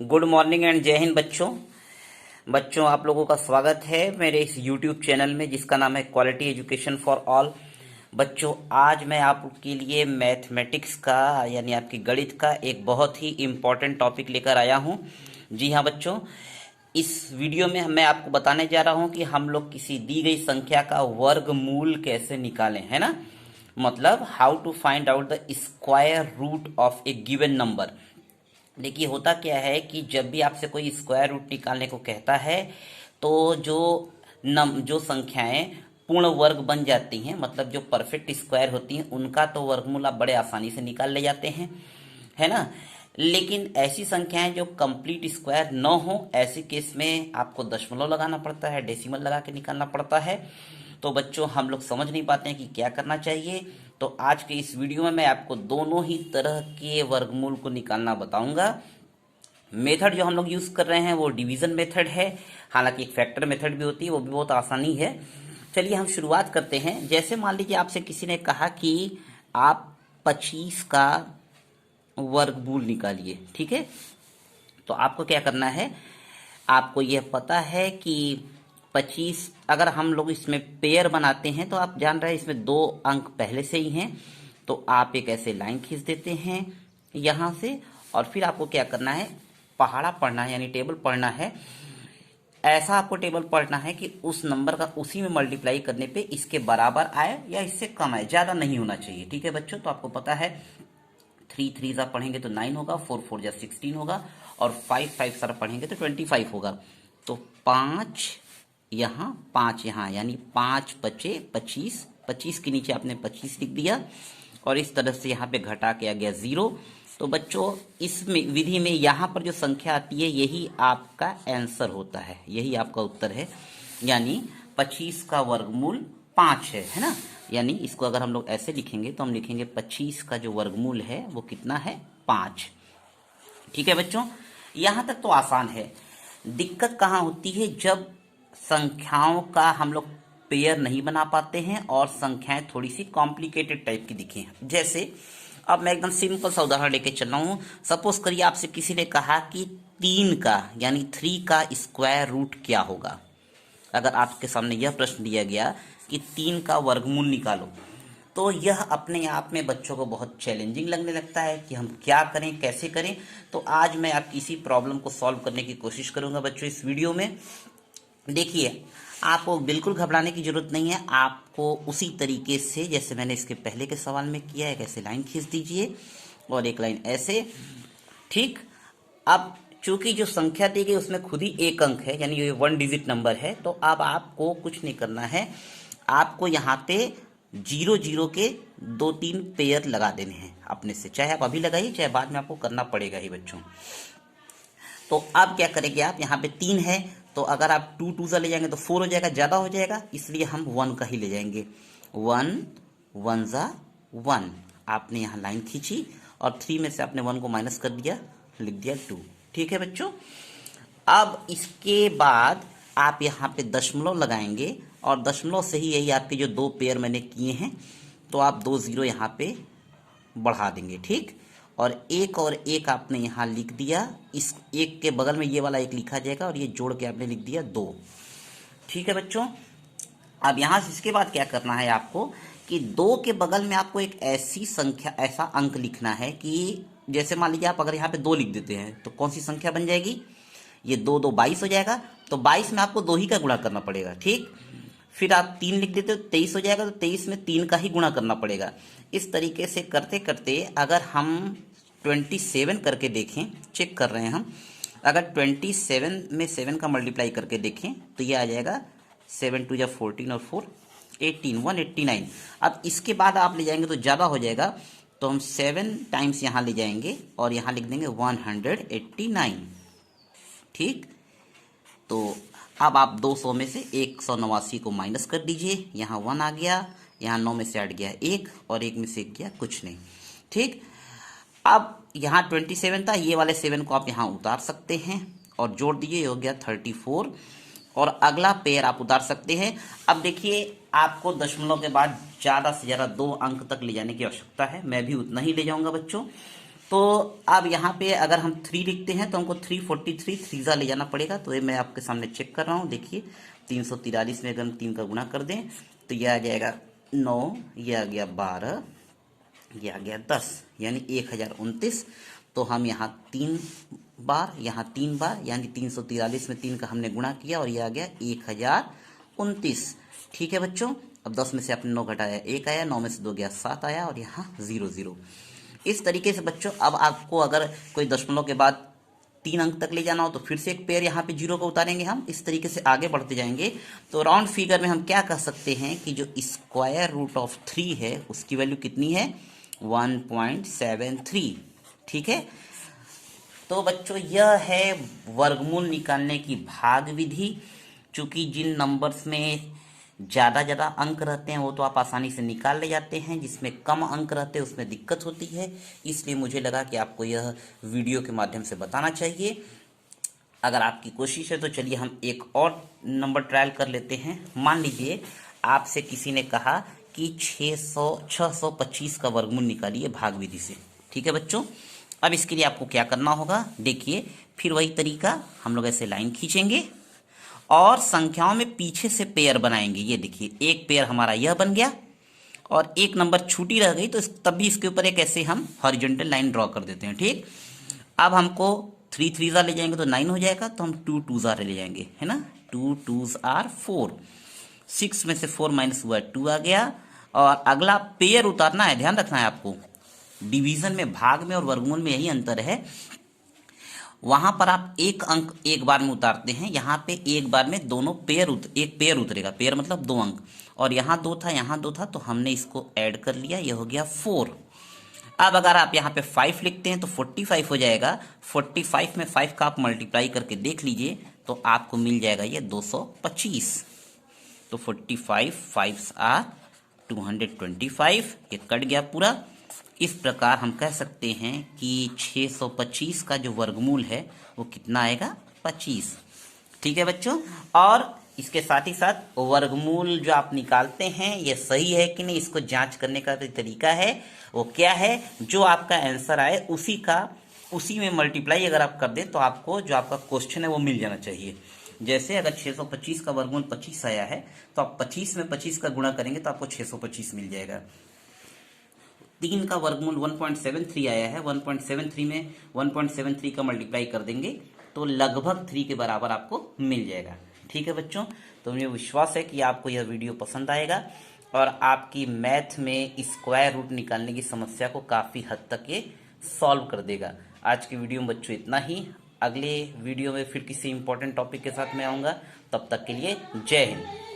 Good morning and जय हिंद बच्चों आप लोगों का स्वागत है मेरे इस यूट्यूब चैनल में जिसका नाम है क्वालिटी एजुकेशन फॉर ऑल। बच्चों आज मैं आपके लिए मैथमेटिक्स का यानी आपकी गणित का एक बहुत ही इम्पॉर्टेंट टॉपिक लेकर आया हूं। जी हाँ बच्चों, इस वीडियो में मैं आपको बताने जा रहा हूं कि हम लोग किसी दी गई संख्या का वर्गमूल कैसे निकालें, है ना। मतलब how to find out the square root of a given number. देखिए होता क्या है कि जब भी आपसे कोई स्क्वायर रूट निकालने को कहता है तो जो संख्याएं पूर्ण वर्ग बन जाती हैं, मतलब जो परफेक्ट स्क्वायर होती हैं, उनका तो वर्गमूल आप बड़े आसानी से निकाल ले जाते हैं, है ना। लेकिन ऐसी संख्याएं जो कंप्लीट स्क्वायर न हो, ऐसे केस में आपको दशमलव लगाना पड़ता है, डेसिमल लगा के निकालना पड़ता है। तो बच्चों हम लोग समझ नहीं पाते हैं कि क्या करना चाहिए। तो आज के इस वीडियो में मैं आपको दोनों ही तरह के वर्गमूल को निकालना बताऊंगा। मेथड जो हम लोग यूज कर रहे हैं वो डिवीजन मेथड है, हालांकि एक फैक्टर मेथड भी होती है, वो भी बहुत आसानी है। चलिए हम शुरुआत करते हैं। जैसे मान लीजिए आपसे किसी ने कहा कि आप 25 का वर्गमूल निकालिए, ठीक है। तो आपको क्या करना है, आपको यह पता है कि 25 अगर हम लोग इसमें पेयर बनाते हैं तो आप जान रहे हैं इसमें 2 अंक पहले से ही हैं। तो आप एक ऐसे लाइन खींच देते हैं यहां से, और फिर आपको क्या करना है, पहाड़ा पढ़ना है यानी टेबल पढ़ना है। ऐसा आपको टेबल पढ़ना है कि उस नंबर का उसी में मल्टीप्लाई करने पे इसके बराबर आए या इससे कम आए, ज्यादा नहीं होना चाहिए, ठीक है बच्चों। तो आपको पता है 3 3 सा पढ़ेंगे तो 9 होगा, 4 4 जा 16 होगा, और 5 5 सा पढ़ेंगे तो 25 होगा। तो 5 यहाँ 5 यहाँ, यानी 5 बचे 25, 25 के नीचे आपने 25 लिख दिया, और इस तरह से यहाँ पे घटा के आ गया 0। तो बच्चों इस विधि में यहाँ पर जो संख्या आती है यही आपका आंसर होता है, यही आपका उत्तर है। यानी 25 का वर्गमूल 5 है ना। यानी इसको अगर हम लोग ऐसे लिखेंगे तो हम लिखेंगे 25 का जो वर्गमूल है वो कितना है, 5। ठीक है बच्चों, यहां तक तो आसान है। दिक्कत कहां होती है, जब संख्याओं का हम लोग पेयर नहीं बना पाते हैं और संख्याएं थोड़ी सी कॉम्प्लिकेटेड टाइप की दिखें। जैसे अब मैं एकदम सिंपल सा उदाहरण लेके चल रहा हूं। सपोज करिए आपसे किसी ने कहा कि 3 का यानी 3 का स्क्वायर रूट क्या होगा। अगर आपके सामने यह प्रश्न दिया गया कि 3 का वर्गमूल निकालो, तो यह अपने आप में बच्चों को बहुत चैलेंजिंग लगने लगता है कि हम क्या करें, कैसे करें। तो आज मैं आपकी इसी प्रॉब्लम को सॉल्व करने की कोशिश करूंगा बच्चों इस वीडियो में। देखिए आपको बिल्कुल घबराने की जरूरत नहीं है। आपको उसी तरीके से जैसे मैंने इसके पहले के सवाल में किया है, एक ऐसे लाइन खींच दीजिए और एक लाइन ऐसे, ठीक। अब चूंकि जो संख्या दी गई उसमें खुद ही एक अंक है, यानी ये 1 डिजिट नंबर है, तो अब आपको कुछ नहीं करना है। आपको यहाँ पे 0 0 के 2-3 पेयर लगा देने हैं अपने से, चाहे आप अभी लगाइए चाहे बाद में आपको करना पड़ेगा ही बच्चों। तो अब क्या करेंगे आप, यहाँ पे 3 है तो अगर आप 2 2 सा ले जाएंगे तो 4 हो जाएगा, ज्यादा हो जाएगा, इसलिए हम 1 का ही ले जाएंगे। 1 1 जा 1, आपने यहाँ लाइन खींची और 3 में से आपने 1 को माइनस कर दिया, लिख दिया 2। ठीक है बच्चों, अब इसके बाद आप यहाँ पे दशमलव लगाएंगे और दशमलव से ही यही आपके जो 2 पेयर मैंने किए हैं, तो आप 2 0 यहाँ पे बढ़ा देंगे, ठीक। और एक आपने यहाँ लिख दिया, इस एक के बगल में ये वाला एक लिखा जाएगा और ये जोड़ के आपने लिख दिया 2। ठीक है बच्चों, अब यहाँ से इसके बाद क्या करना है आपको कि 2 के बगल में आपको एक ऐसी संख्या, ऐसा अंक लिखना है कि जैसे मान लीजिए आप अगर यहाँ पे 2 लिख देते हैं तो कौन सी संख्या बन जाएगी, ये 2 2 22 हो जाएगा। तो 22 में आपको 2 ही का गुणा करना पड़ेगा, ठीक। फिर आप 3 लिख देते हो 23 हो जाएगा, तो 23 में 3 का ही गुणा करना पड़ेगा। इस तरीके से करते करते अगर हम 27 करके देखें, चेक कर रहे हैं हम, अगर 27 में 7 का मल्टीप्लाई करके देखें तो ये आ जाएगा 7 2 जा 14 और 4 18, 189। अब इसके बाद आप ले जाएंगे तो ज़्यादा हो जाएगा, तो हम 7 टाइम्स यहाँ ले जाएंगे और यहाँ लिख देंगे 189, ठीक। तो अब आप 200 में से 189 को माइनस कर दीजिए, यहाँ 1 आ गया, यहाँ 9 में से हट गया 1 और 1 में से गया कुछ नहीं, ठीक। अब यहाँ 27 था, ये वाले 7 को आप यहाँ उतार सकते हैं और जोड़ दीजिए, हो गया 34, और अगला पेयर आप उतार सकते हैं। अब देखिए आपको दशमलव के बाद ज़्यादा से ज़्यादा 2 अंक तक ले जाने की आवश्यकता है, मैं भी उतना ही ले जाऊंगा बच्चों। तो अब यहाँ पे अगर हम 3 लिखते हैं तो हमको 343 थ्रीजा ले जाना पड़ेगा। तो ये मैं आपके सामने चेक कर रहा हूँ। देखिए 343 में अगर हम 3 का गुणा कर दें तो यह आ जाएगा 9, यह आ गया 12, यह आ गया 10, यानी 1029। तो हम यहाँ 3 बार, यहाँ 3 बार, यानी 343 में 3 का हमने गुणा किया और यह आ गया 1029। ठीक है बच्चों, अब 10 में से आपने 9 घटाया 1 आया, 9 में से 2 गया 7 आया और यहाँ 0 0। इस तरीके से बच्चों अब आपको अगर कोई दशमलव के बाद 3 अंक तक ले जाना हो तो फिर से एक पेयर यहाँ पे 0 को उतारेंगे हम। इस तरीके से आगे बढ़ते जाएंगे। तो राउंड फिगर में हम क्या कह सकते हैं कि जो स्क्वायर रूट ऑफ 3 है उसकी वैल्यू कितनी है, 1.73। ठीक है, तो बच्चों यह है वर्गमूल निकालने की भाग विधि। चूंकि जिन नंबर्स में ज़्यादा अंक रहते हैं वो तो आप आसानी से निकाल ले जाते हैं, जिसमें कम अंक रहते हैं उसमें दिक्कत होती है। इसलिए मुझे लगा कि आपको यह वीडियो के माध्यम से बताना चाहिए। अगर आपकी कोशिश है तो चलिए हम एक और नंबर ट्रायल कर लेते हैं। मान लीजिए आपसे किसी ने कहा कि 625 का वर्गमूल निकालिए भाग विधि से। ठीक है बच्चों, अब इसके लिए आपको क्या करना होगा, देखिए फिर वही तरीका, हम लोग ऐसे लाइन खींचेंगे और संख्याओं में पीछे से पेयर बनाएंगे। ये देखिए एक पेयर हमारा यह बन गया और एक नंबर छूटी रह गई, तो तब भी इसके ऊपर एक ऐसे हम हॉरिजॉन्टल लाइन ड्रॉ कर देते हैं। ठीक, अब हमको 3 3 ले जाएंगे तो 9 हो जाएगा, तो हम 2 2 ले जाएंगे, है ना, 2 2 4। 6 में से 4 माइनस हुआ 2 आ गया। और अगला पेयर उतारना है, ध्यान रखना है आपको, डिवीजन में, भाग में और वर्गमूल में यही अंतर है। वहां पर आप एक अंक एक बार में उतारते हैं, यहाँ पे एक बार में दोनों एक पेयर उतरेगा, पेयर मतलब 2 अंक, और यहाँ 2 था यहाँ 2 था, तो हमने इसको ऐड कर लिया, यह हो गया 4। अब अगर आप यहाँ पे 5 लिखते हैं तो 45 हो जाएगा। 45 में 5 का आप मल्टीप्लाई करके देख लीजिए तो आपको मिल जाएगा ये 225। तो 45 5 आ 225, ये कट गया पूरा। इस प्रकार हम कह सकते हैं कि 625 का जो वर्गमूल है वो कितना आएगा, 25। ठीक है बच्चों, और इसके साथ ही साथ वर्गमूल जो आप निकालते हैं ये सही है कि नहीं, इसको जांच करने का तरीका है। वो क्या है, जो आपका आंसर आए उसी में मल्टीप्लाई अगर आप कर दें तो आपको जो आपका क्वेश्चन है वो मिल जाना चाहिए। जैसे अगर 625 का वर्गमूल 25 आया है तो आप 25 में 25 का गुणा करेंगे तो आपको 625 मिल जाएगा। 3 का वर्गमूल 1.73 आया है, 1.73 में 1.73 का मल्टीप्लाई कर देंगे तो लगभग 3 के बराबर आपको मिल जाएगा। ठीक है बच्चों, तो मुझे विश्वास है कि आपको यह वीडियो पसंद आएगा और आपकी मैथ में स्क्वायर रूट निकालने की समस्या को काफ़ी हद तक ये सॉल्व कर देगा। आज की वीडियो में बच्चों इतना ही। अगले वीडियो में फिर किसी इंपॉर्टेंट टॉपिक के साथ मैं आऊँगा। तब तक के लिए जय हिंद।